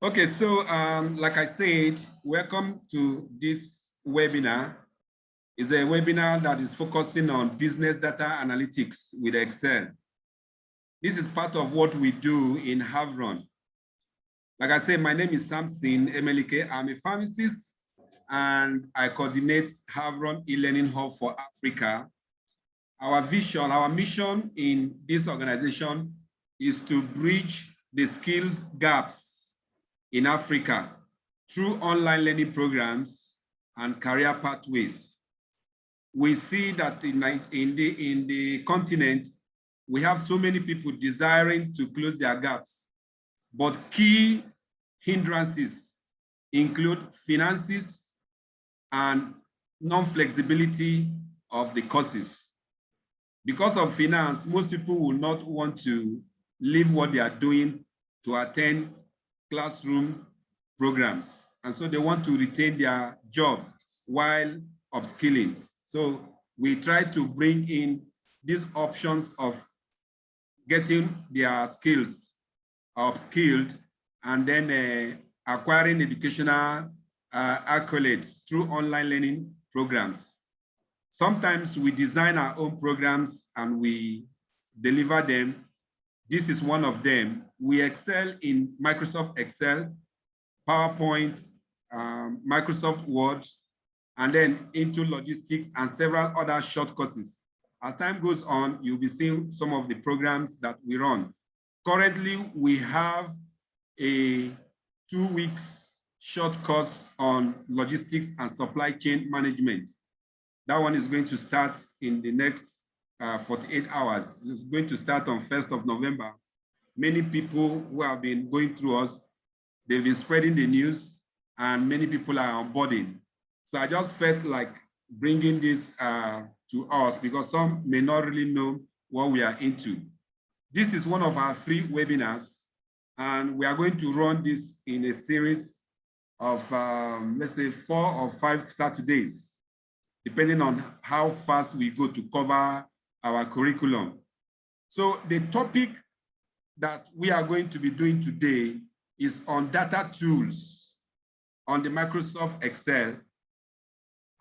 Okay, so like I said, welcome to this webinar. It's a webinar that is focusing on business data analytics with Excel. This is part of what we do in Havron. Like I said, my name is Samson Emelike. I'm a pharmacist and I coordinate Havron e-learning hub for Africa. Our vision, our mission in this organization is to bridge the skills gaps in Africa through online learning programs and career pathways. We see that in the continent, we have so many people desiring to close their gaps, but key hindrances include finances and non-flexibility of the courses. Because of finance, most people will not want to leave what they are doing to attend classroom programs. And so they want to retain their job while upskilling. So we try to bring in these options of getting their skills upskilled and then acquiring educational accolades through online learning programs. Sometimes we design our own programs and we deliver them. This is one of them. We excel in Microsoft Excel, PowerPoint, Microsoft Word, and then into logistics and several other short courses. As time goes on, you'll be seeing some of the programs that we run. Currently, we have a 2 weeks short course on logistics and supply chain management. That one is going to start in the next 48 hours. It's going to start on 1st of November. Many people who have been going through us, they've been spreading the news and many people are onboarding. So I just felt like bringing this to us because some may not really know what we are into. This is one of our free webinars and we are going to run this in a series of, let's say 4 or 5 Saturdays, depending on how fast we go to cover our curriculum. So the topic that we are going to be doing today is on data tools on the Microsoft Excel.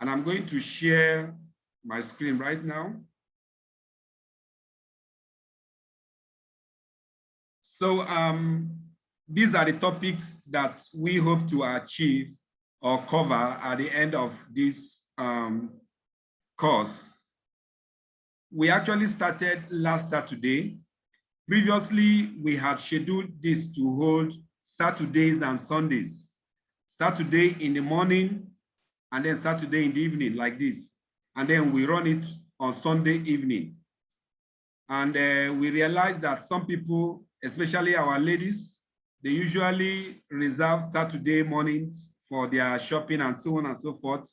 And I'm going to share my screen right now. So these are the topics that we hope to achieve or cover at the end of this course. We actually started last Saturday. Previously, we had scheduled this to hold Saturdays and Sundays. Saturday in the morning, and then Saturday in the evening like this. And then we run it on Sunday evening. And we realized that some people, especially our ladies, they usually reserve Saturday mornings for their shopping and so on and so forth.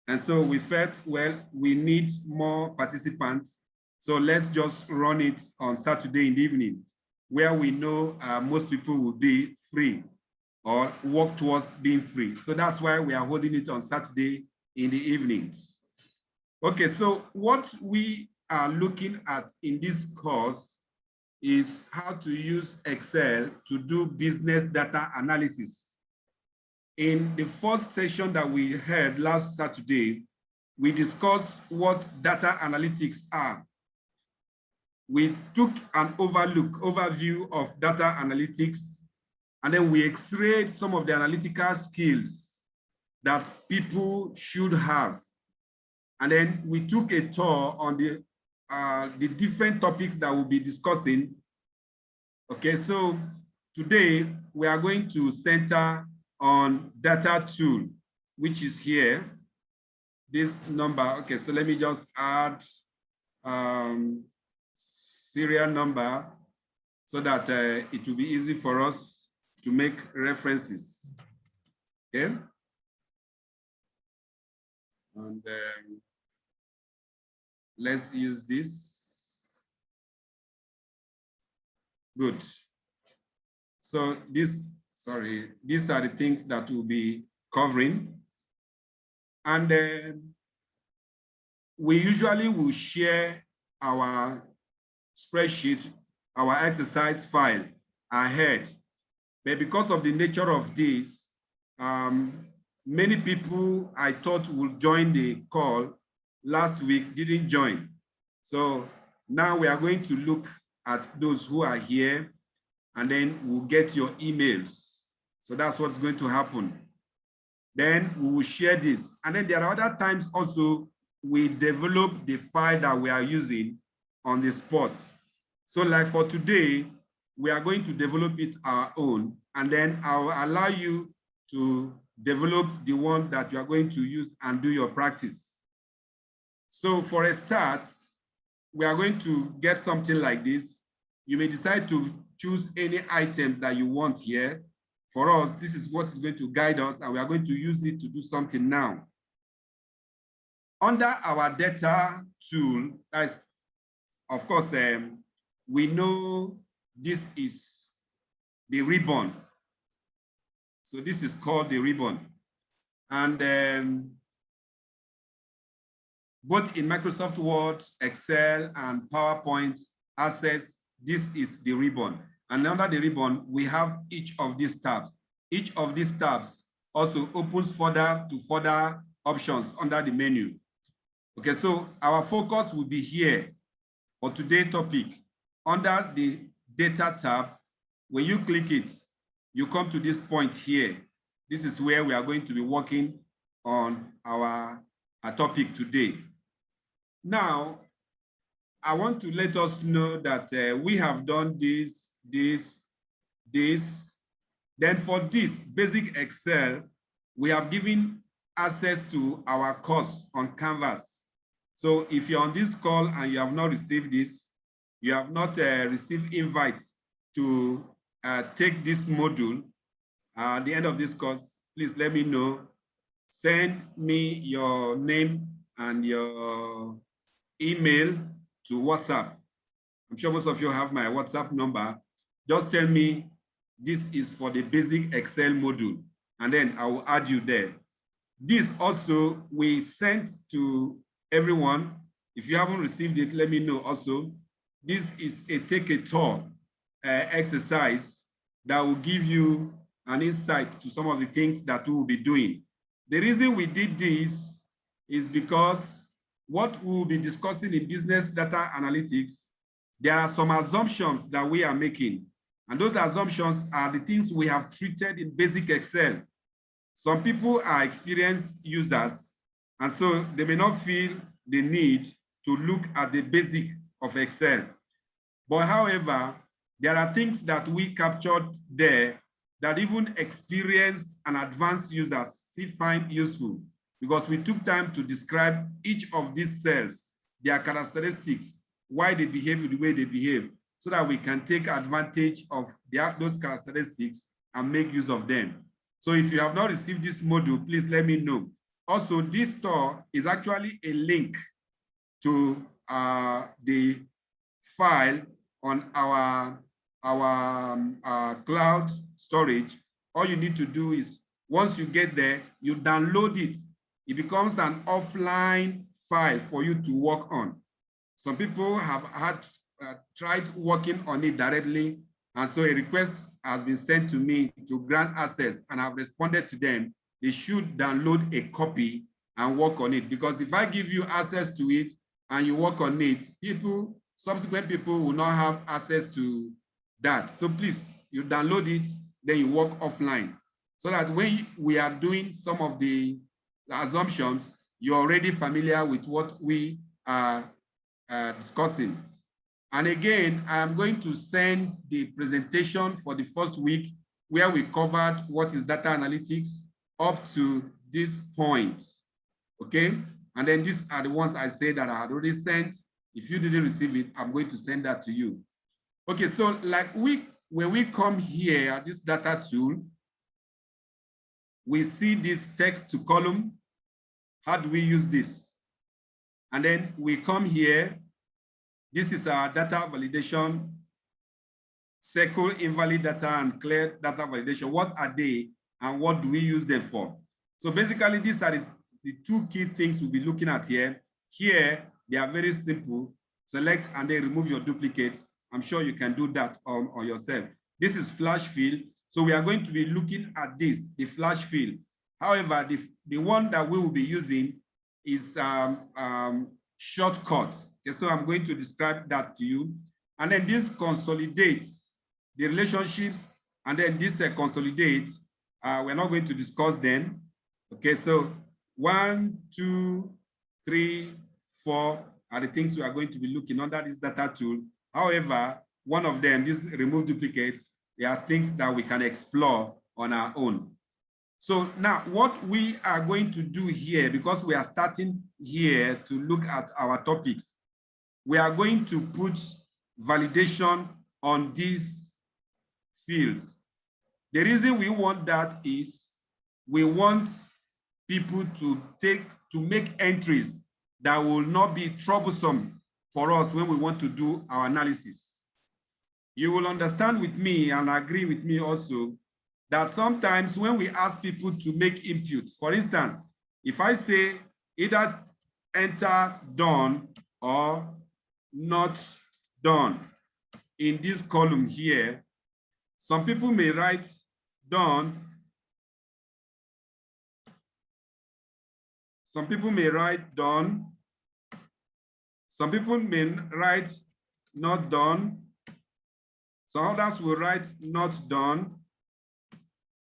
And so we felt, well, we need more participants. So let's just run it on Saturday in the evening, where we know most people will be free or work towards being free. So that's why we are holding it on Saturday in the evenings. Okay, so what we are looking at in this course is how to use Excel to do business data analysis. In the first session that we had last Saturday, we discussed what data analytics are. We took an overview of data analytics, and then we x-rayed some of the analytical skills that people should have. And then we took a tour on the different topics that we'll be discussing. Okay, so today we are going to center on data tool, which is here, this number. Okay, so let me just add serial number so that it will be easy for us to make references. Okay. And let's use this. Good. So these are the things that we'll be covering. And we usually will share our spreadsheet, our exercise file ahead. But because of the nature of this, many people I thought would join the call last week didn't join. So now we are going to look at those who are here, and then we'll get your emails. So that's what's going to happen. Then we will share this. And then there are other times also we develop the file that we are using on the spot. So like for today, we are going to develop it our own, and then I'll allow you to develop the one that you are going to use and do your practice. So for a start, we are going to get something like this. You may decide to choose any items that you want here. For us, this is what is going to guide us, and we are going to use it to do something now. Under our data tool, that's, of course, we know this is the ribbon. So this is called the ribbon. And both in Microsoft Word, Excel, and PowerPoint Access, this is the ribbon. And under the ribbon, we have each of these tabs. Each of these tabs also opens further to further options under the menu. Okay, so our focus will be here for today's topic. Under the data tab, when you click it, you come to this point here. This is where we are going to be working on our topic today. Now, I want to let us know that we have done this. Then for this basic Excel, we have given access to our course on Canvas. So if you're on this call and you have not received this, you have not received invites to take this module at the end of this course, please let me know. Send me your name and your email to WhatsApp. I'm sure most of you have my WhatsApp number. Just tell me this is for the basic Excel module, and then I will add you there. This also we sent to everyone. If you haven't received it, let me know also. This is a take a tour exercise that will give you an insight to some of the things that we will be doing. The reason we did this is because what we will be discussing in business data analytics, there are some assumptions that we are making. And those assumptions are the things we have treated in basic Excel. Some people are experienced users, and so they may not feel the need to look at the basics of Excel. But however, there are things that we captured there that even experienced and advanced users still find useful, because we took time to describe each of these cells, their characteristics, why they behave the way they behave, so that we can take advantage of those characteristics and make use of them. So if you have not received this module, please let me know. Also, this store is actually a link to the file on our cloud storage. All you need to do is, once you get there, you download it. It becomes an offline file for you to work on. Some people have tried working on it directly, and so a request has been sent to me to grant access, and I've responded to them. They should download a copy and work on it, because if I give you access to it and you work on it, subsequent people will not have access to that. So please, you download it, then you work offline, so that when we are doing some of the assumptions, you're already familiar with what we are discussing. And again, I'm going to send the presentation for the first week, where we covered what is data analytics up to this point, okay? And then these are the ones I said that I had already sent. If you didn't receive it, I'm going to send that to you. Okay, so like when we come here at this data tool, we see this text to column. How do we use this? And then we come here. This is our data validation, circle invalid data and clear data validation. What are they and what do we use them for? So basically, these are the two key things we'll be looking at here. Here, they are very simple. Select and then remove your duplicates. I'm sure you can do that on yourself. This is flash fill. So we are going to be looking at this, the flash fill. However, the one that we will be using is shortcut. Okay, so I'm going to describe that to you. And then this consolidates the relationships, and then this consolidates. We're not going to discuss them. Okay, so 1, 2, 3, 4 are the things we are going to be looking under this data tool. However, one of them, this remove duplicates, they are things that we can explore on our own. So now what we are going to do here, because we are starting here to look at our topics, we are going to put validation on these fields. The reason we want that is we want people to make entries that will not be troublesome for us when we want to do our analysis. You will understand with me and agree with me also that sometimes when we ask people to make impute, for instance, if I say either enter done or not done in this column here, some people may write done. Some people may write done. Some people may write not done. Some others will write not done.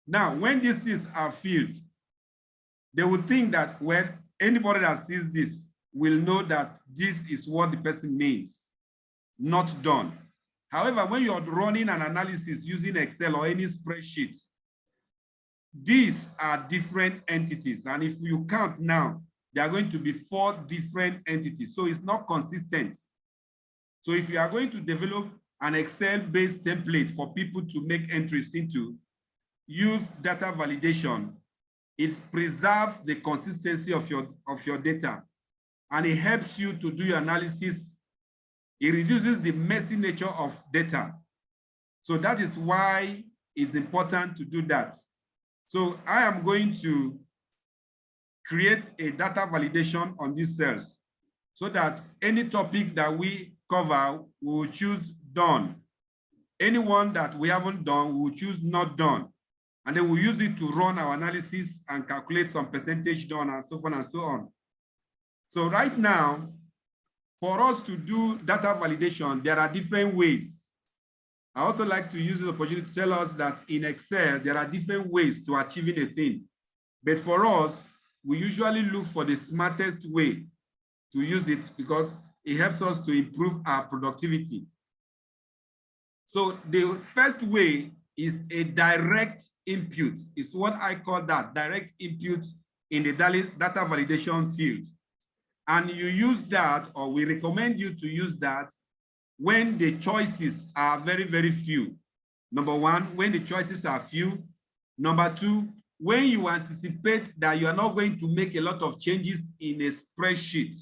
Now, when these things are filled, they will think that when anybody that sees this will know that this is what the person means, not done. However, when you're running an analysis using Excel or any spreadsheets, these are different entities. And if you count now, there are going to be 4 different entities. So it's not consistent. So if you are going to develop an Excel-based template for people to make entries into, use data validation. It preserves the consistency of your data, and it helps you to do your analysis. It reduces the messy nature of data. So that is why it's important to do that. So I am going to create a data validation on these cells so that any topic that we cover, we will choose done. Anyone that we haven't done, we will choose not done. And then we'll use it to run our analysis and calculate some percentage done and so on and so on. So right now, for us to do data validation, there are different ways. I also like to use this opportunity to tell us that in Excel, there are different ways to achieving a thing. But for us, we usually look for the smartest way to use it because it helps us to improve our productivity. So the first way is a direct impute. It's what I call that, direct impute in the data validation field. And you use that, or we recommend you to use that when the choices are very, very few. Number one, when the choices are few. Number two, when you anticipate that you are not going to make a lot of changes in a spreadsheet.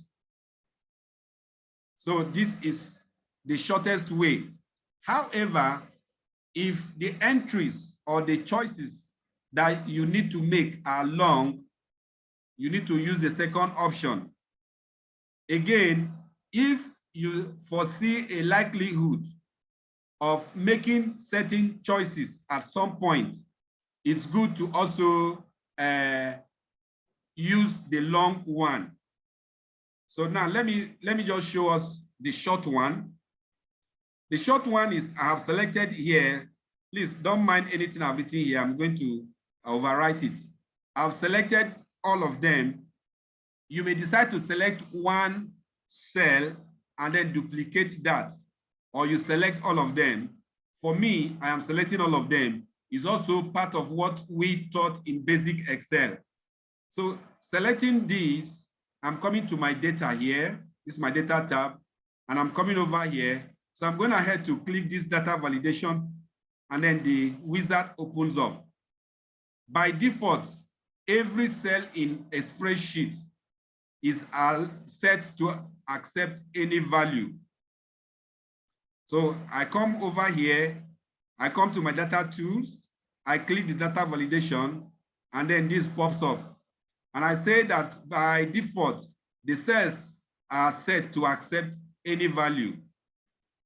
So this is the shortest way. However, if the entries or the choices that you need to make are long, you need to use the second option. Again, if you foresee a likelihood of making certain choices at some point, it's good to also use the long one. So now let me just show us the short one. The short one is I have selected here. Please don't mind anything I've written here. I'm going to overwrite it. I've selected all of them. You may decide to select one cell and then duplicate that, or you select all of them. For me, I am selecting all of them. It's also part of what we taught in basic Excel. So selecting these, I'm coming to my data here. This is my data tab, and I'm coming over here. So I'm going ahead to click this data validation, and then the wizard opens up. By default, every cell in a spreadsheet is set to accept any value. So I come over here, I come to my data tools, I click the data validation, and then this pops up. And I say that by default, the cells are set to accept any value.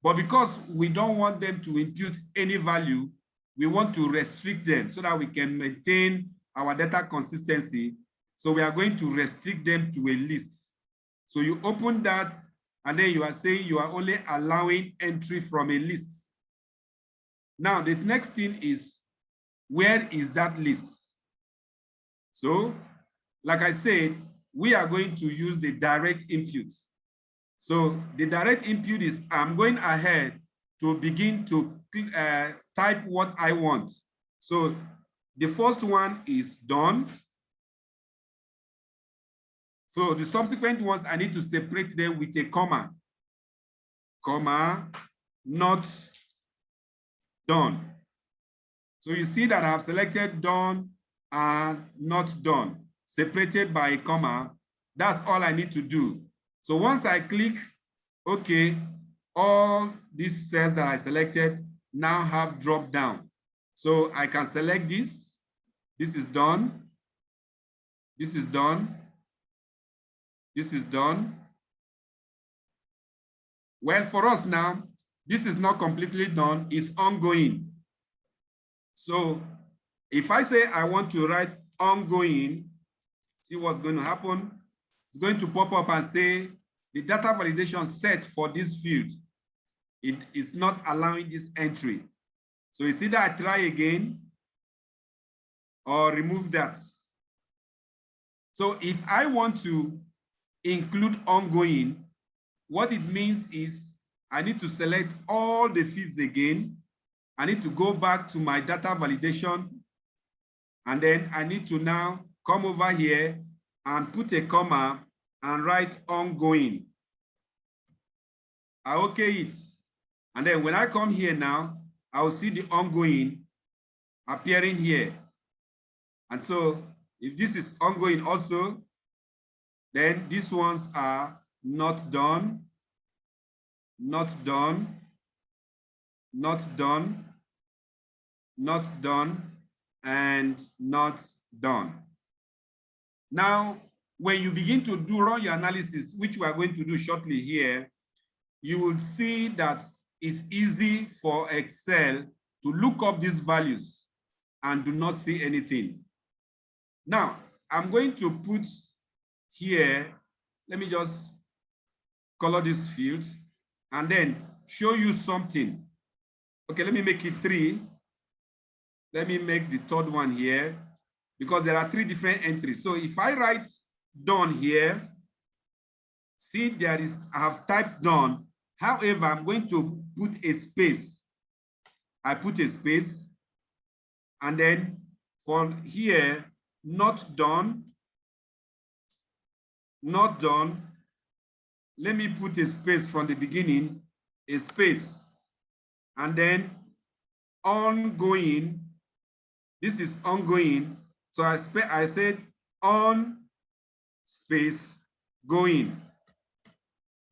But because we don't want them to impute any value, we want to restrict them so that we can maintain our data consistency. So we are going to restrict them to a list. So you open that, and then you are saying you are only allowing entry from a list. Now, the next thing is, where is that list? So, like I said, we are going to use the direct impute. So the direct impute is, I'm going ahead to begin to type what I want. So the first one is done. So the subsequent ones, I need to separate them with a comma. Comma, not done. So you see that I've selected done and not done, separated by a comma. That's all I need to do. So once I click OK, all these cells that I selected now have dropped down. So I can select this. This is done. This is done. This is done. Well, for us now, this is not completely done, it's ongoing. So if I say I want to write ongoing, see what's going to happen. It's going to pop up and say the data validation set for this field, it is not allowing this entry. So it's either I try again or remove that. So if I want to include ongoing, what it means is I need to select all the fields again. I need to go back to my data validation, and then I need to now come over here and put a comma and write ongoing. I OK it. And then when I come here now, I will see the ongoing appearing here. And so if this is ongoing also, then these ones are not done, not done, not done, not done, and not done. Now, when you begin to run your analysis, which we are going to do shortly here, you will see that it's easy for Excel to look up these values and do not see anything. Now, I'm going to put here, let me just color this field and then show you something. Okay, let me make it 3. Let me make the third one here because there are 3 different entries. So if I write done here, see there is, I have typed done. However, I'm going to put a space. I put a space, and then for here, not done, not done. Let me put a space from the beginning, a space, and then ongoing. This is ongoing. So I said on space going.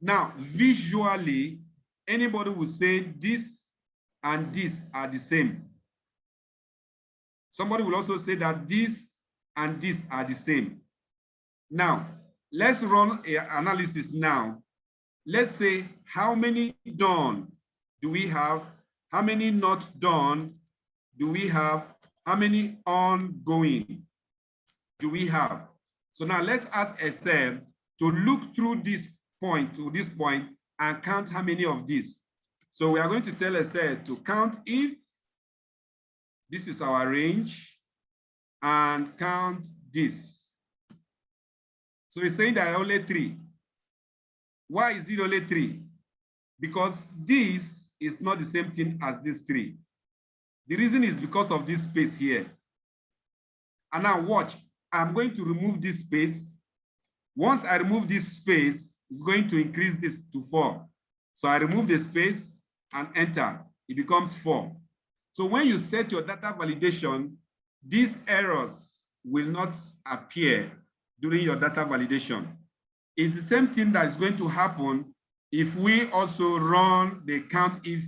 Now, visually, anybody would say this and this are the same. Somebody will also say that this and this are the same. Now, let's run an analysis now. Let's say how many done do we have? How many not done do we have? How many ongoing do we have? So now let's ask Excel to look through this point to this point and count how many of these. So we are going to tell Excel to count if this is our range and count this. So it's saying there are only 3. Why is it only 3? Because this is not the same thing as this 3. The reason is because of this space here. And now watch, I'm going to remove this space. Once I remove this space, it's going to increase this to 4. So I remove the space and enter, it becomes 4. So when you set your data validation, these errors will not appear during your data validation. It's the same thing that is going to happen if we also run the count if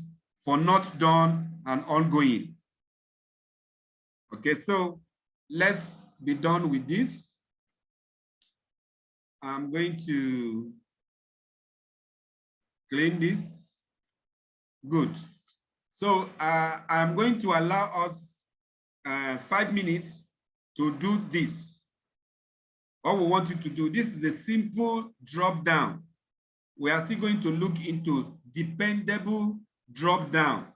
for not done and ongoing. Okay, so let's be done with this. I'm going to clean this. Good. So I'm going to allow us 5 minutes to do this. All we want you to do, this is a simple drop down. We are still going to look into dependable drop down.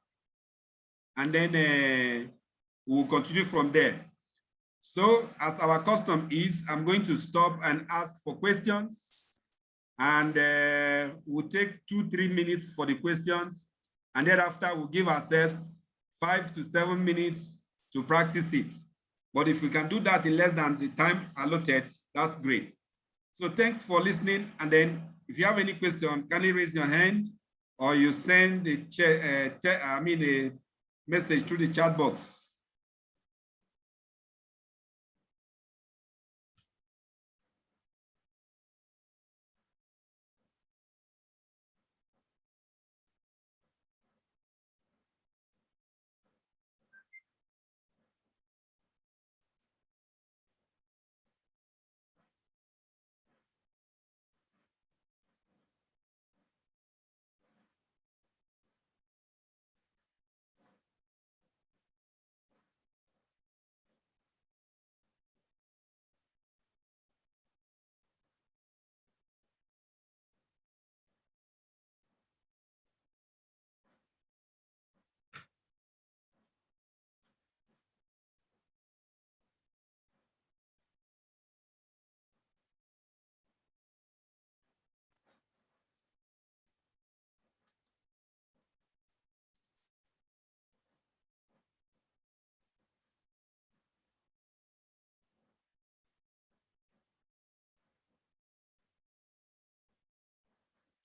And then we'll continue from there. So as our custom is, I'm going to stop and ask for questions. And we'll take 2-3 minutes for the questions. And thereafter, we'll give ourselves 5 to 7 minutes to practice it. But if we can do that in less than the time allotted, that's great. So thanks for listening. And then if you have any question, can you raise your hand or you send a message through the chat box.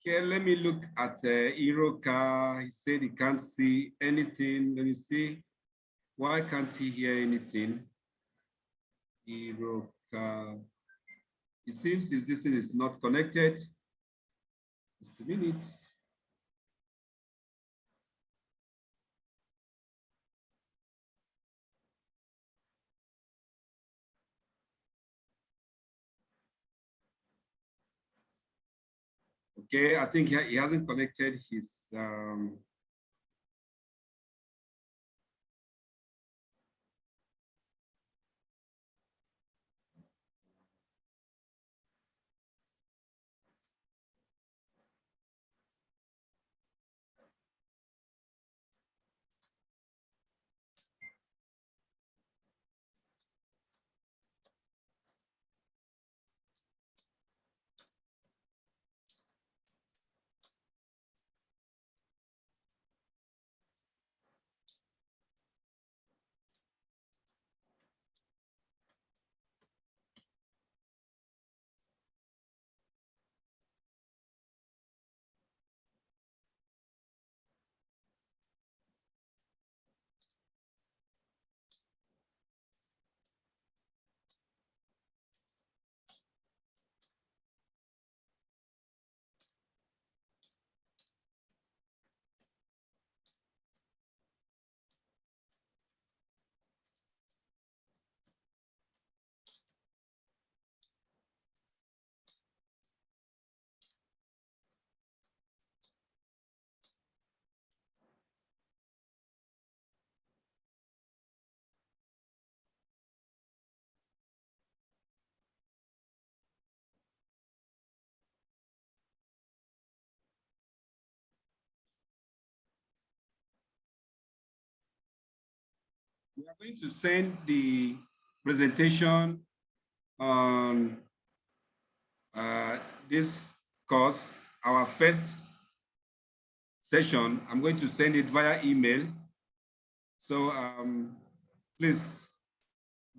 Okay, let me look at Iroka. He said he can't see anything. Let me see. Why can't he hear anything? Iroka. It seems this thing is not connected. Just a minute. Okay, I think he hasn't connected his we are going to send the presentation on this course, our first session. I'm going to send it via email. So please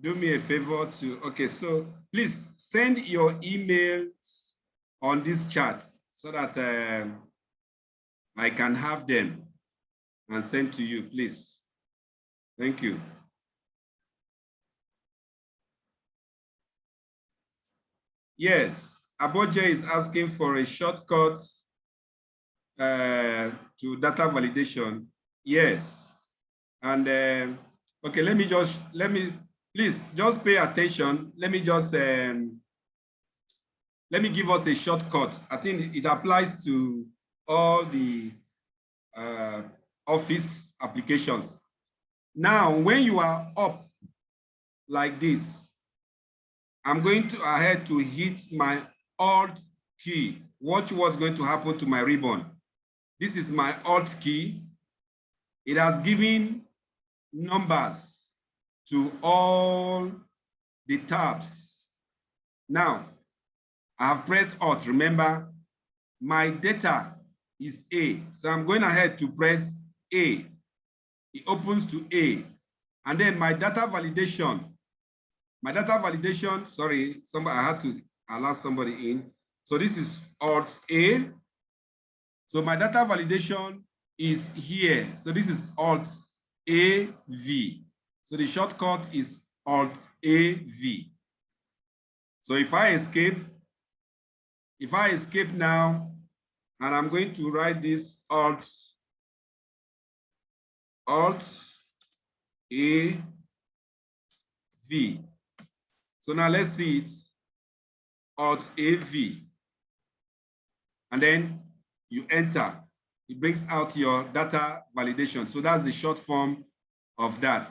do me a favor to, okay, so please send your emails on this chat so that I can have them and send to you, please. Thank you. Yes, Aboje is asking for a shortcut to data validation. Yes. And okay, please just pay attention. Let me give us a shortcut. I think it applies to all the office applications. Now, when you are up like this, I'm going to ahead to hit my Alt key. Watch what's going to happen to my ribbon. This is my Alt key. It has given numbers to all the tabs. Now, I have pressed Alt. Remember, my data is A. So I'm going ahead to press A. It opens to A. And then my data validation, sorry, I had to allow somebody in. So this is Alt A. So my data validation is here. So this is Alt AV. So the shortcut is Alt AV. So if I escape now, and I'm going to write this Alt AV. So now let's see it, Alt AV. And then you enter. It brings out your data validation. So that's the short form of that.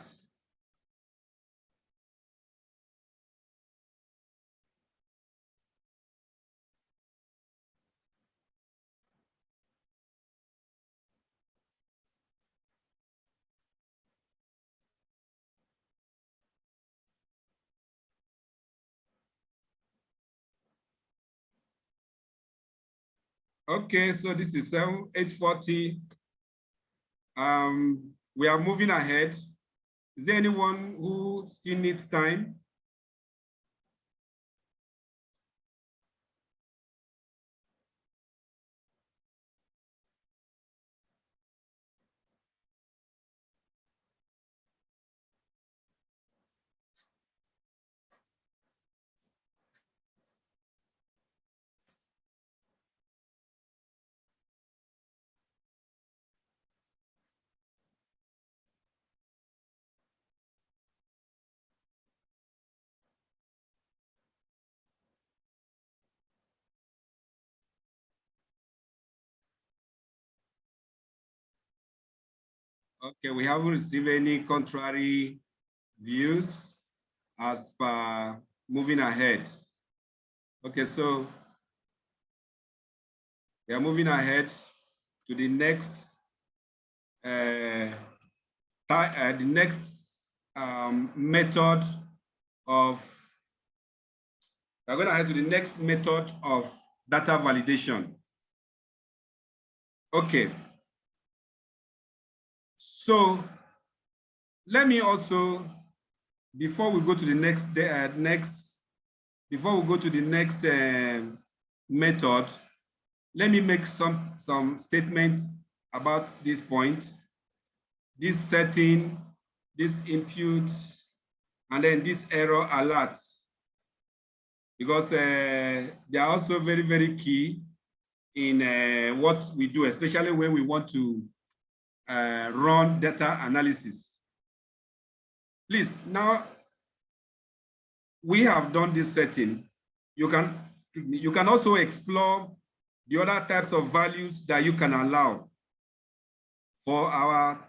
Okay, so this is 8:40. We are moving ahead. Is there anyone who still needs time? Okay, we haven't received any contrary views as per moving ahead. Okay, so we are moving ahead to the next method of, we're going to head to the next method of data validation. Okay. So let me also, before we go to the next method, let me make some statements about this point, this setting, this impute, and then this error alert, because they are also very, very key in what we do, especially when we want to run data analysis. Please, now we have done this setting. You can also explore the other types of values that you can allow. For our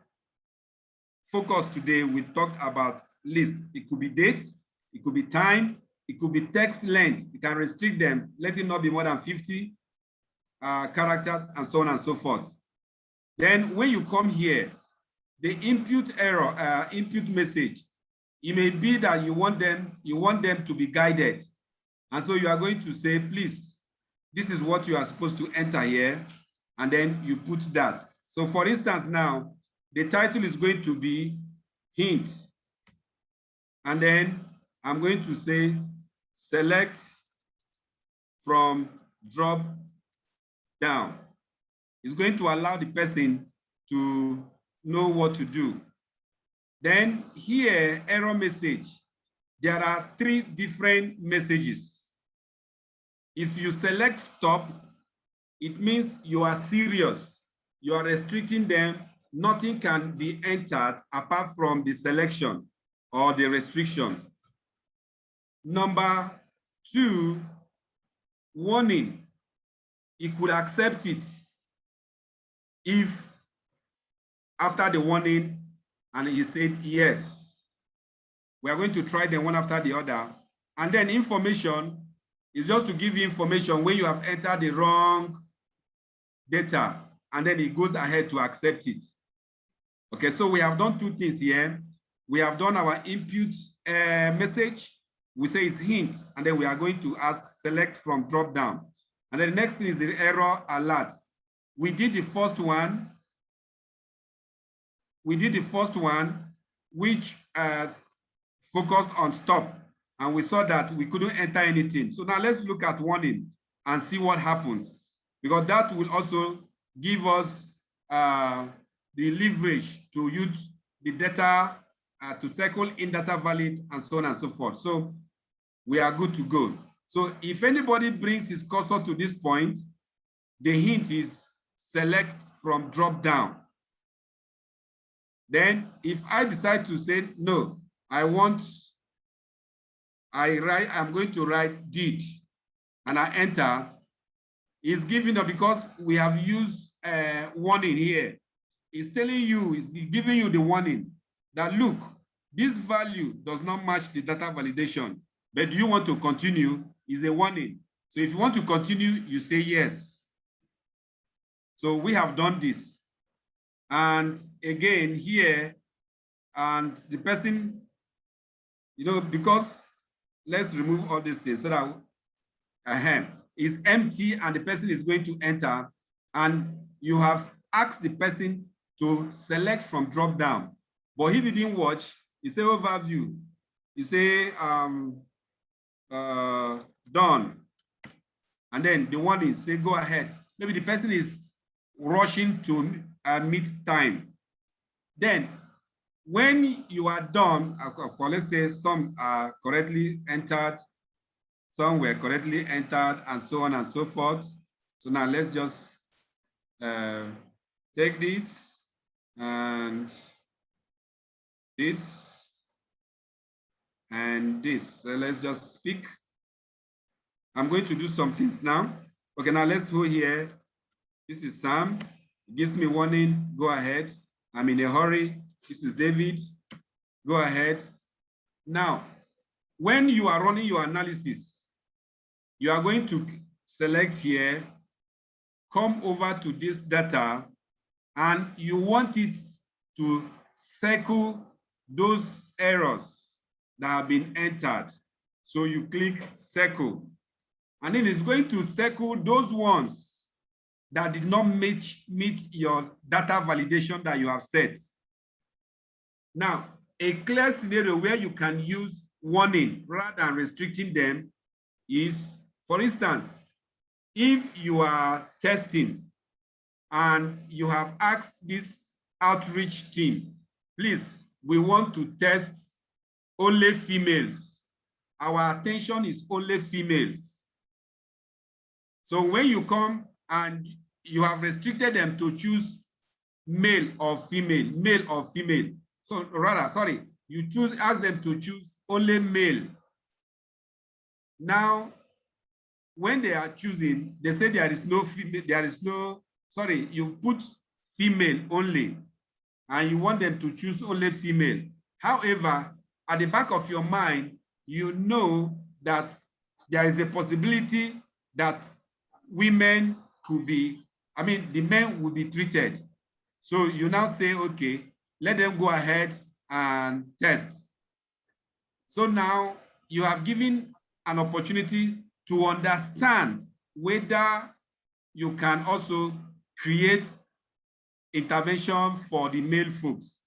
focus today, we talked about list. It could be date, it could be time, it could be text length. You can restrict them, let it not be more than 50 characters, and so on and so forth. Then when you come here, the input error, input message, it may be that you want them to be guided. And so you are going to say, please, this is what you are supposed to enter here, and then you put that. So for instance, now, the title is going to be hint. And then I'm going to say, select from drop down. It's going to allow the person to know what to do. Then here, error message. There are 3 different messages. If you select stop, it means you are serious. You are restricting them. Nothing can be entered apart from the selection or the restriction. Number 2, warning. It could accept it if after the warning, and he said yes. We are going to try them one after the other. And then information is just to give you information when you have entered the wrong data, and then it goes ahead to accept it. Okay, so we have done two things here. We have done our input message. We say it's hint, and then we are going to ask select from drop down. And then the next thing is the error alert. We did the first one. We did the first one, which focused on stop, and we saw that we couldn't enter anything. So now let's look at warning and see what happens, because that will also give us the leverage to use the data to circle in data valid and so on and so forth. So we are good to go. So if anybody brings his cursor to this point, the hint is select from drop down. Then if I decide to say, no, I'm going to write did, and I enter, it's giving up because we have used warning here. It's telling you, it's giving you the warning that look, this value does not match the data validation, but do you want to continue? Is a warning. So if you want to continue, you say yes. So we have done this. And again here, and the person, because let's remove all these things so that is empty and the person is going to enter, and you have asked the person to select from drop down, but he didn't watch. He say overview. He say done, and then the one is say go ahead. Maybe the person is rushing to meet time. Then when you are done, of course, let's say some are correctly entered, some were correctly entered, and so on and so forth. So now let's just take this and this and this. So let's just speak. I'm going to do some things now. Okay, now let's go here. This is Sam. It gives me warning. Go ahead. I'm in a hurry. This is David. Go ahead. Now, when you are running your analysis, you are going to select here, come over to this data, and you want it to circle those errors that have been entered. So you click circle, and it is going to circle those ones that did not meet your data validation that you have set. Now, a clear scenario where you can use warning rather than restricting them is, for instance, if you are testing and you have asked this outreach team, please, we want to test only females. Our attention is only females. So when you come and you have restricted them to choose male or female, so rather, sorry, you ask them to choose only male. Now, when they are choosing, they say there is no female, you put female only, and you want them to choose only female. However, at the back of your mind, you know that there is a possibility that women could be, the men will be treated. So you now say, okay, let them go ahead and test. So now you have given an opportunity to understand whether you can also create intervention for the male folks.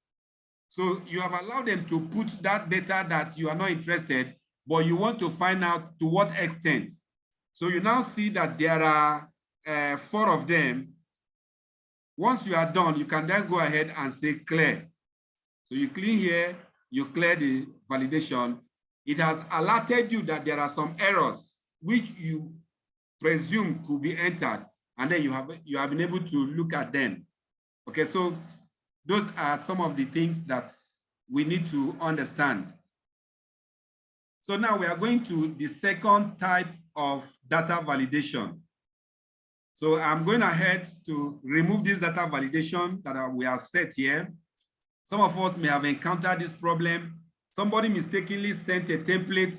So you have allowed them to put that data that you are not interested, but you want to find out to what extent. So you now see that there are 4 of them. Once you are done, you can then go ahead and say clear. So you clean here, you clear the validation. It has alerted you that there are some errors which you presume could be entered, and then you have been able to look at them. Okay, so those are some of the things that we need to understand. So now we are going to the second type of data validation. So I'm going ahead to remove this data validation that we have set here. Some of us may have encountered this problem. Somebody mistakenly sent a template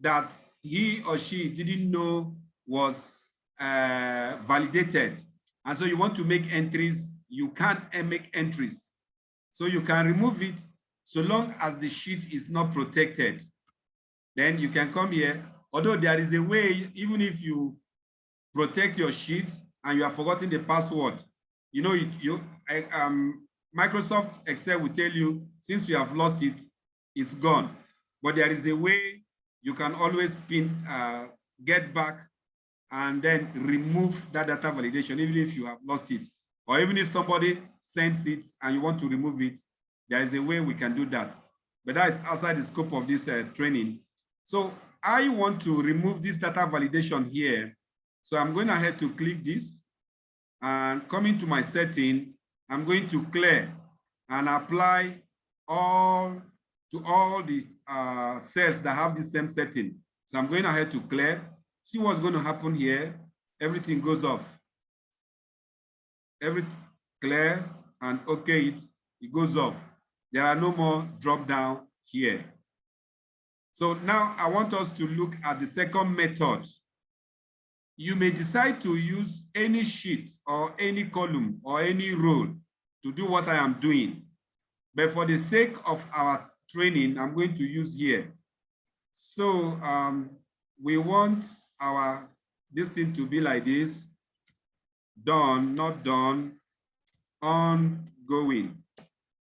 that he or she didn't know was validated. And so you want to make entries, you can't make entries. So you can remove it so long as the sheet is not protected. Then you can come here. Although there is a way, even if you protect your sheet and you have forgotten the password, you know, Microsoft Excel will tell you, since you have lost it, it's gone. But there is a way you can always get back and then remove that data validation, even if you have lost it. Or even if somebody sends it and you want to remove it, there is a way we can do that. But that is outside the scope of this training. So I want to remove this data validation here. So I'm going ahead to click this and coming to my setting, I'm going to clear and apply all the cells that have the same setting. So I'm going ahead to clear. See what's going to happen here. Everything goes off. Everything clear and okay, it goes off. There are no more drop down here. So now I want us to look at the second method. You may decide to use any sheet or any column or any row to do what I am doing. But for the sake of our training, I'm going to use here. So we want this thing to be like this: done, not done, ongoing.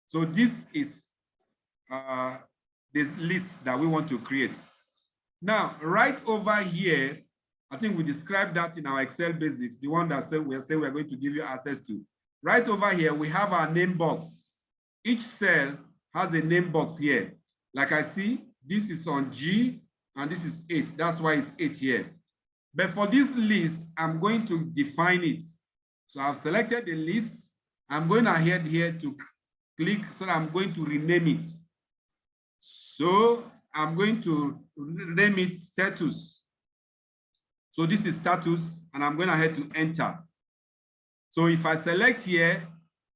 So this is this list that we want to create. Now, right over here, I think we described that in our Excel basics, the one that we're going to give you access to. Right over here, we have our name box. Each cell has a name box here. Like I see, this is on G and this is 8. That's why it's 8 here. But for this list, I'm going to define it. So I've selected the list. I'm going ahead here to click, so I'm going to rename it. So I'm going to rename it status. So this is status, and I'm going ahead to enter. So if I select here,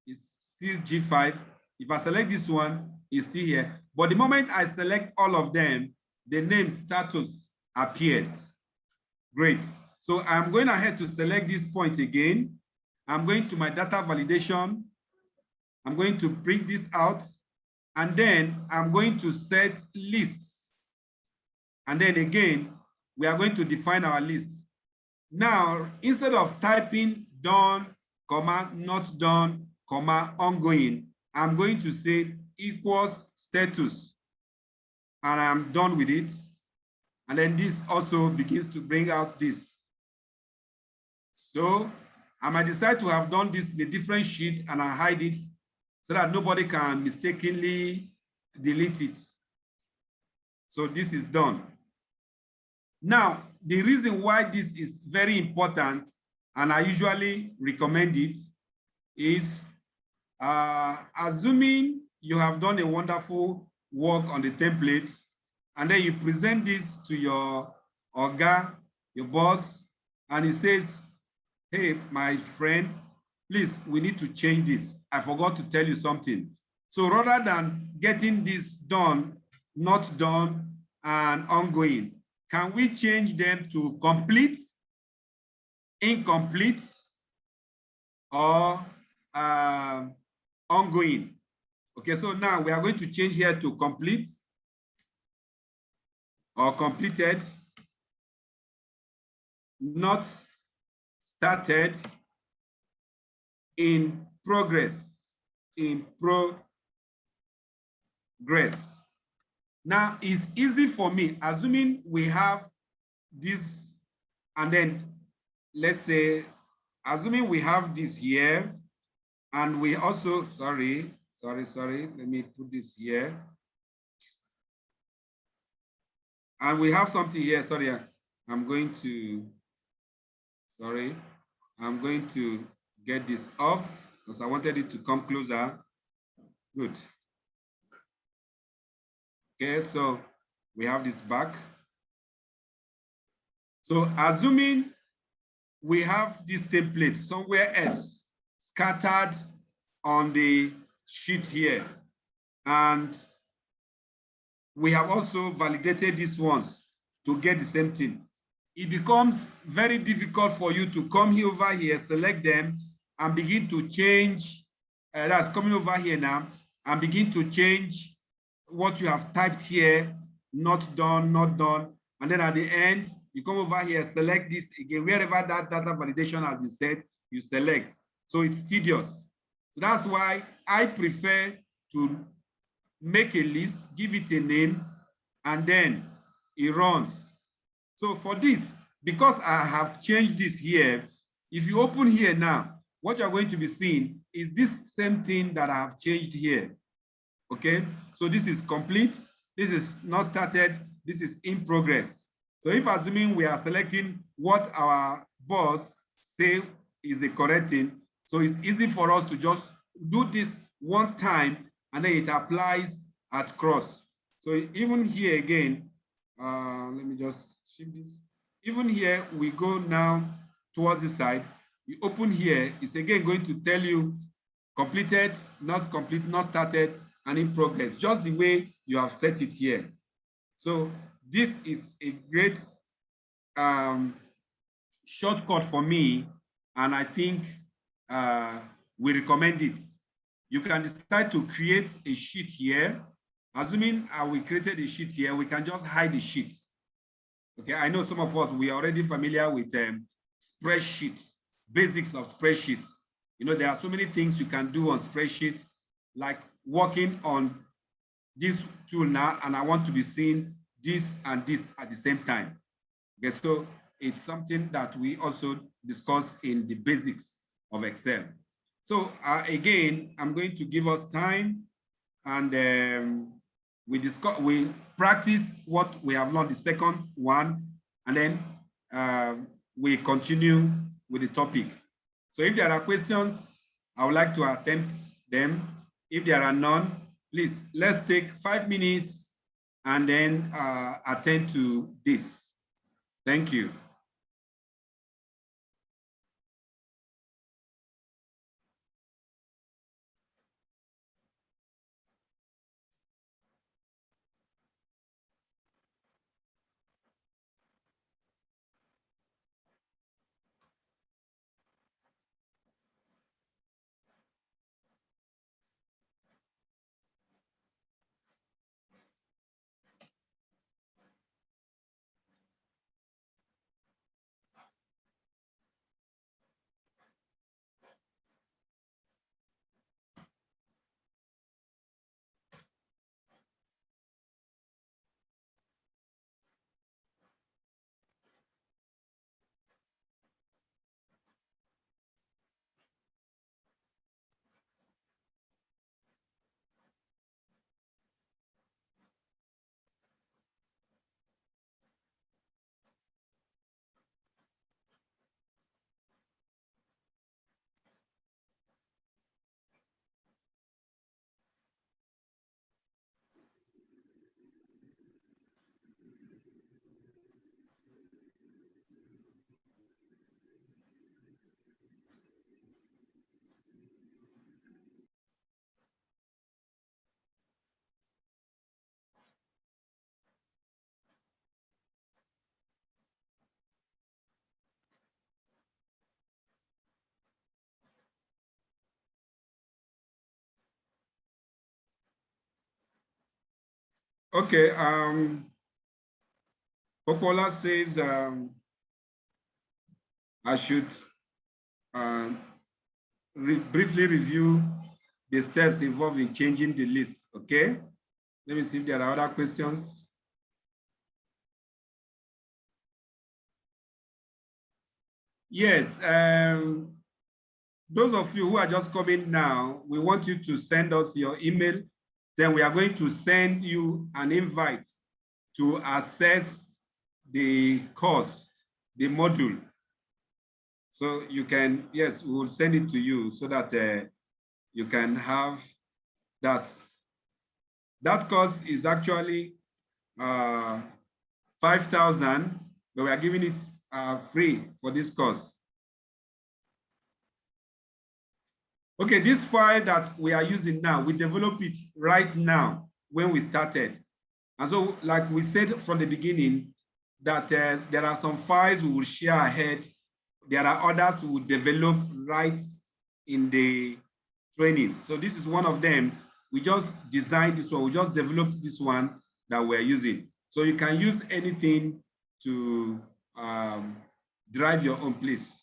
it's still G5. If I select this one, it's still here. But the moment I select all of them, the name status appears. Great. So I'm going ahead to select this point again. I'm going to my data validation. I'm going to bring this out. And then I'm going to set lists. And then again, we are going to define our list. Now, instead of typing done, comma, not done, comma, ongoing, I'm going to say equals status. And I'm done with it. And then this also begins to bring out this. So I might decide to have done this in a different sheet and I hide it so that nobody can mistakenly delete it. So this is done. Now, the reason why this is very important, and I usually recommend it, is assuming you have done a wonderful work on the template, and then you present this to your Oga, your boss, and he says, hey, my friend, please, we need to change this. I forgot to tell you something. So rather than getting this done, not done, and ongoing, can we change them to complete, incomplete, or ongoing? Okay, so now we are going to change here to complete or completed, not started, in progress, in progress. Now, it's easy for me, assuming we have this, and then let's say, assuming we have this here, and we also, sorry, let me put this here. And we have something here, sorry, I'm going to get this off because I wanted it to come closer. Good. Okay, so we have this back. So assuming we have this template somewhere else scattered on the sheet here. And we have also validated these ones to get the same thing. It becomes very difficult for you to come here over here, select them, and begin to change. That's coming over here now, and begin to change what you have typed here, not done, not done. And then at the end, you come over here, select this again, wherever that data validation has been set, you select. So it's tedious. So that's why I prefer to make a list, give it a name, and then it runs. So for this, because I have changed this here, if you open here now, what you're going to be seeing is this same thing that I have changed here. Okay, so this is complete, this is not started, this is in progress. So if assuming we are selecting what our boss say is the correct thing, so it's easy for us to just do this one time and then it applies at cross. So even here again, let me just shift this. Even here, we go now towards the side. You open here, it's again going to tell you completed, not complete, not started, and in progress, just the way you have set it here. So this is a great shortcut for me, and I think we recommend it. You can decide to create a sheet here. Assuming we created a sheet here, we can just hide the sheet. Okay, I know some of us, we are already familiar with spreadsheets, basics of spreadsheets. You know, there are so many things you can do on spreadsheets, like working on this tool now, and I want to be seeing this and this at the same time. Okay, so it's something that we also discuss in the basics of Excel. So again, I'm going to give us time, and we practice what we have learned the second one, and then we continue with the topic. So if there are questions, I would like to attempt them. If there are none, please, let's take 5 minutes and then attend to this. Thank you. Okay, Popola says I should briefly review the steps involved in changing the list. Okay, let me see if there are other questions. Yes, those of you who are just coming now, we want you to send us your email. Then we are going to send you an invite to access the course, the module. So you can, yes, we will send it to you so that you can have that. That course is actually 5,000, but we are giving it free for this course. Okay, this file that we are using now, we developed it right now when we started. And so, like we said from the beginning, that there are some files we will share ahead. There are others we will develop right in the training. So this is one of them. We just designed this one. We just developed this one that we're using. So you can use anything to drive your own place.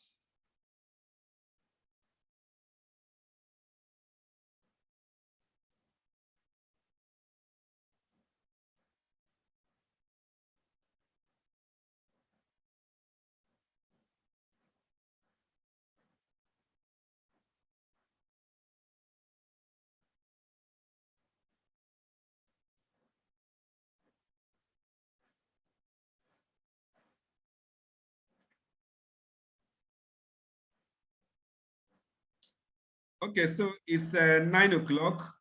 Okay, so it's 9 o'clock,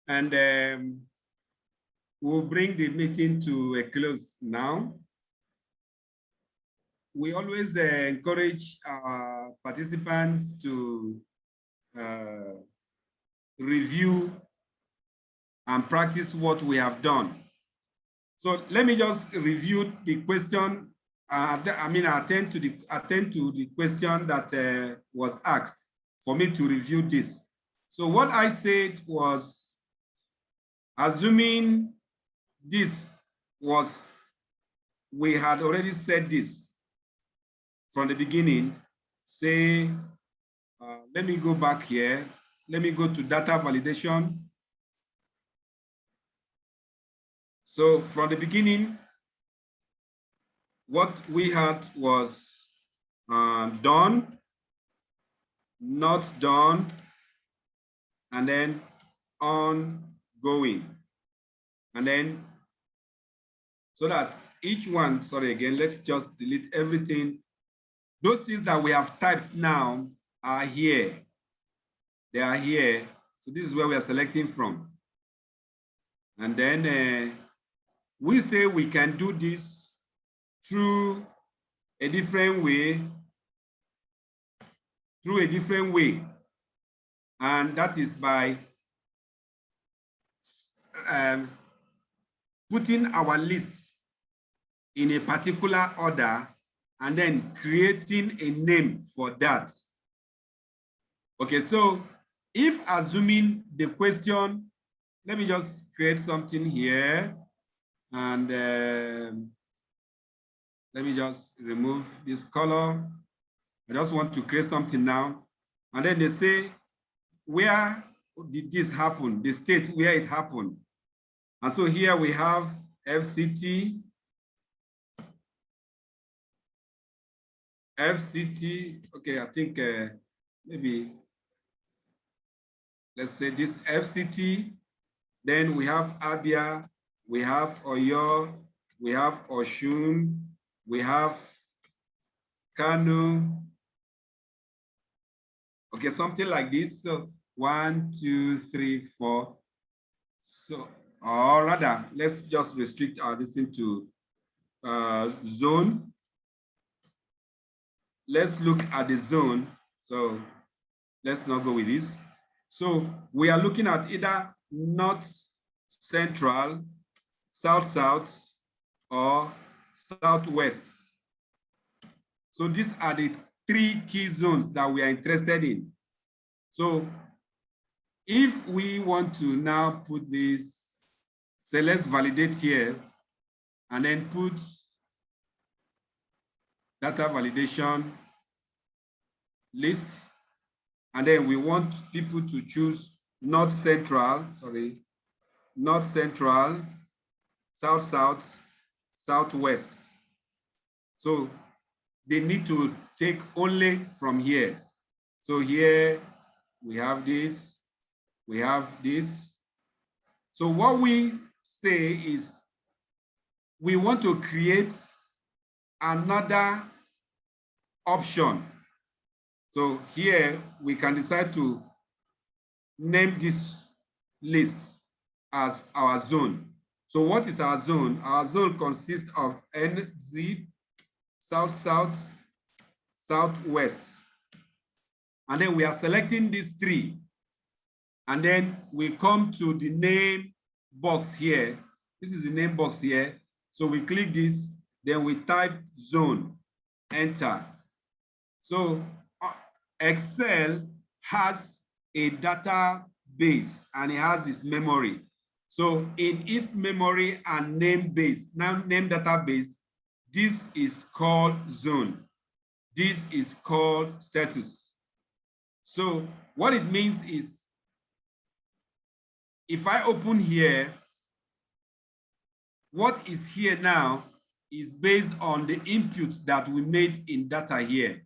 and we'll bring the meeting to a close now. We always encourage our participants to review and practice what we have done. So let me just review the question. Attend to the question that was asked for me to review this. So what I said was, assuming this was, we had already said this from the beginning, say, let me go back here. Let me go to data validation. So from the beginning, what we had was done, not done, and then ongoing. And then, so that each one, sorry again, let's just delete everything. Those things that we have typed now are here. They are here. So this is where we are selecting from. And then we say we can do this through a different way, and that is by putting our list in a particular order and then creating a name for that. Okay, so if assuming the question, let me just create something here, and let me just remove this color. I just want to create something now. And then they say, where did this happen? The state where it happened. And so here we have FCT, okay, I think maybe, let's say this FCT, then we have Abia, we have Oyo, we have Oshun, we have Kano. Okay, something like this. So 1, 2, 3, 4. So, or rather, let's just restrict our listen to zone. Let's look at the zone. So let's not go with this. So we are looking at either north central, south south, or southwest. So these are the 3 key zones that we are interested in. So if we want to now put this, say let's validate here, and then put data validation list, and then we want people to choose north central, south south, southwest. So they need to take only from here. So here we have this, we have this. So what we say is we want to create another option. So here we can decide to name this list as our zone. So what is our zone? Our zone consists of NZ, south south, southwest. And then we are selecting these three. And then we come to the name box here. This is the name box here. So we click this, then we type zone, enter. So Excel has a database and it has its memory. So in its memory and name database, this is called zone. This is called status. So what it means is, if I open here, what is here now is based on the inputs that we made in data here.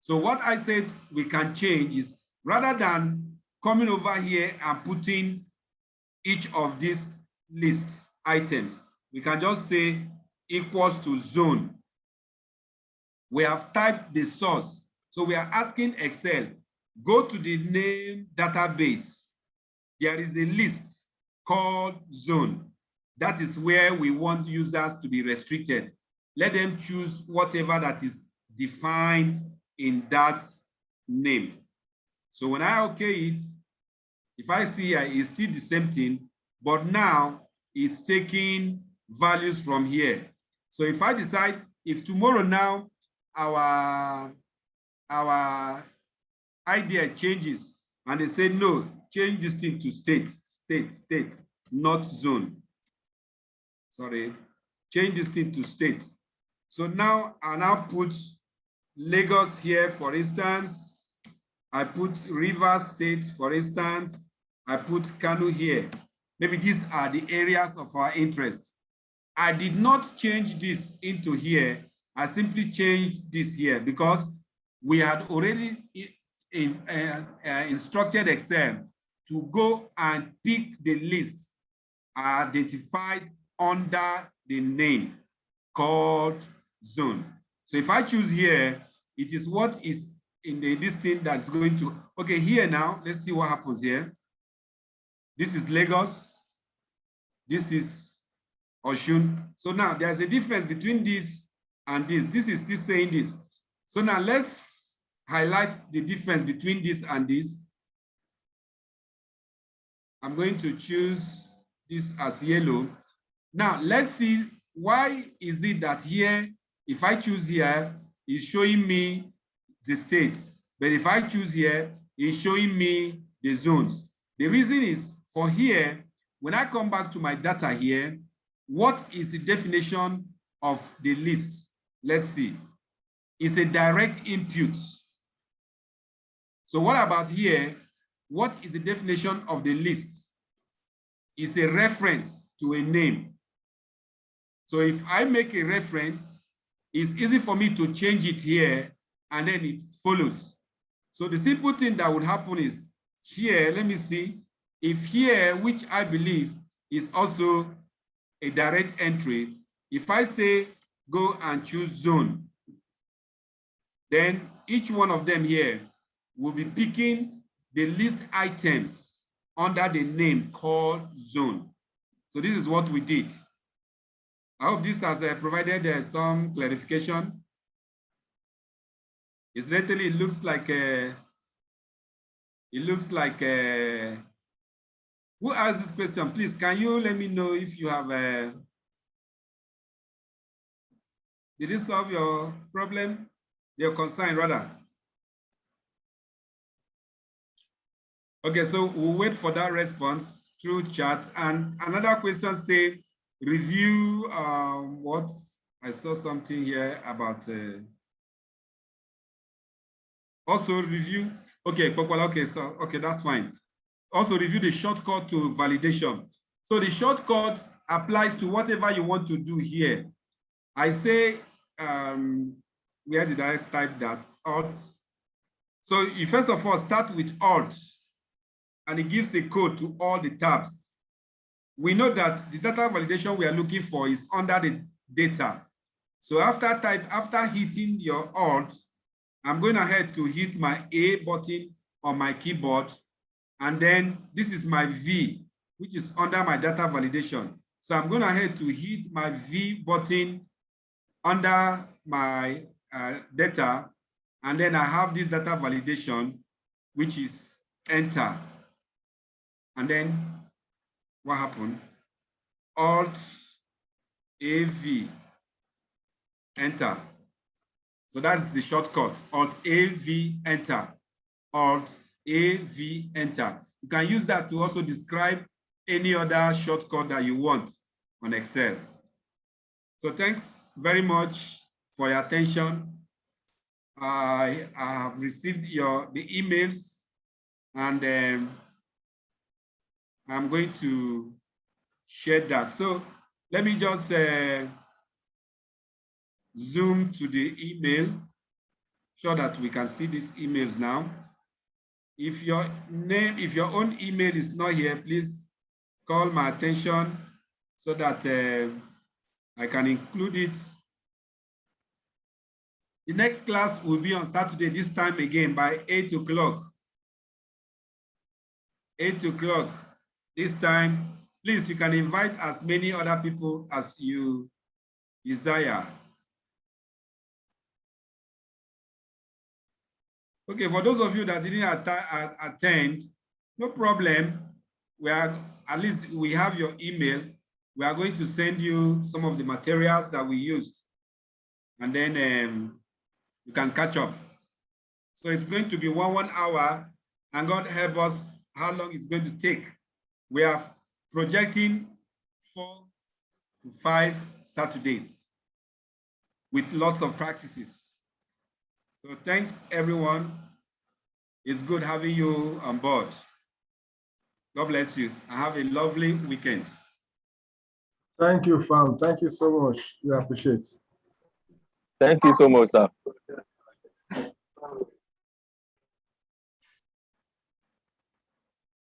So what I said we can change is, rather than coming over here and putting each of these list items, we can just say equals to zone. We have typed the source. So we are asking Excel, go to the name database. There is a list called zone. That is where we want users to be restricted. Let them choose whatever that is defined in that name. So when I okay it, if I see here, it's still the same thing, but now it's taking values from here. So if I decide, if tomorrow now our idea changes and they say, no, change this thing to state, not zone. Sorry, change this thing to state. So now I now put Lagos here, for instance. I put Rivers State, for instance. I put Kano here. Maybe these are the areas of our interest. I did not change this into here. I simply changed this here because we had already instructed Excel to go and pick the list identified under the name called zone. So if I choose here, it is what is in this thing that's going to, okay, here now, let's see what happens here. This is Lagos. This is Oshun. So now there's a difference between this and this. This is still saying this. So now let's highlight the difference between this and this. I'm going to choose this as yellow. Now let's see, why is it that here, if I choose here, it's showing me the states, but if I choose here, it's showing me the zones. The reason is, for here, when I come back to my data here, what is the definition of the list? Let's see. It's a direct input. So what about here? What is the definition of the list? It's a reference to a name. So if I make a reference, it's easy for me to change it here, and then it follows. So the simple thing that would happen is, here, let me see, if here, which I believe is also a direct entry, if I say go and choose zone, then each one of them here will be picking the list items under the name called zone. So this is what we did. I hope this has provided some clarification. Incidentally, it looks like who asked this question? Please, can you let me know if you have did it solve your problem, your concern rather? Okay, so we'll wait for that response through chat. And another question say, review what I saw something here about also review. Okay, okay, so okay, that's fine. Also review the shortcut to validation. So the shortcut applies to whatever you want to do here. I say, where did I type that? Alt. So you first of all start with Alt, and it gives a code to all the tabs. We know that the data validation we are looking for is under the data. So after hitting your Alt, I'm going ahead to hit my A button on my keyboard. And then this is my V, which is under my data validation. So I'm going ahead to hit my V button under my data. And then I have this data validation, which is enter. And then what happened? Alt AV, enter. So that's the shortcut, Alt AV, enter. Alt AV, enter. You can use that to also describe any other shortcut that you want on Excel. So thanks very much for your attention. I have received the emails, and I'm going to share that. So let me just zoom to the email so that we can see these emails now. If your own email is not here, please call my attention so that I can include it. The next class will be on Saturday, this time again by 8 o'clock. 8 o'clock this time. Please, you can invite as many other people as you desire. Okay, for those of you that didn't attend, no problem. At least we have your email. We are going to send you some of the materials that we used, and then you can catch up. So it's going to be 1 hour, and God help us how long it's going to take. We are projecting 4 to 5 Saturdays with lots of practices. So thanks, everyone. It's good having you on board. God bless you, and have a lovely weekend. Thank you, fam. Thank you so much. We appreciate it. Thank you so much, sir.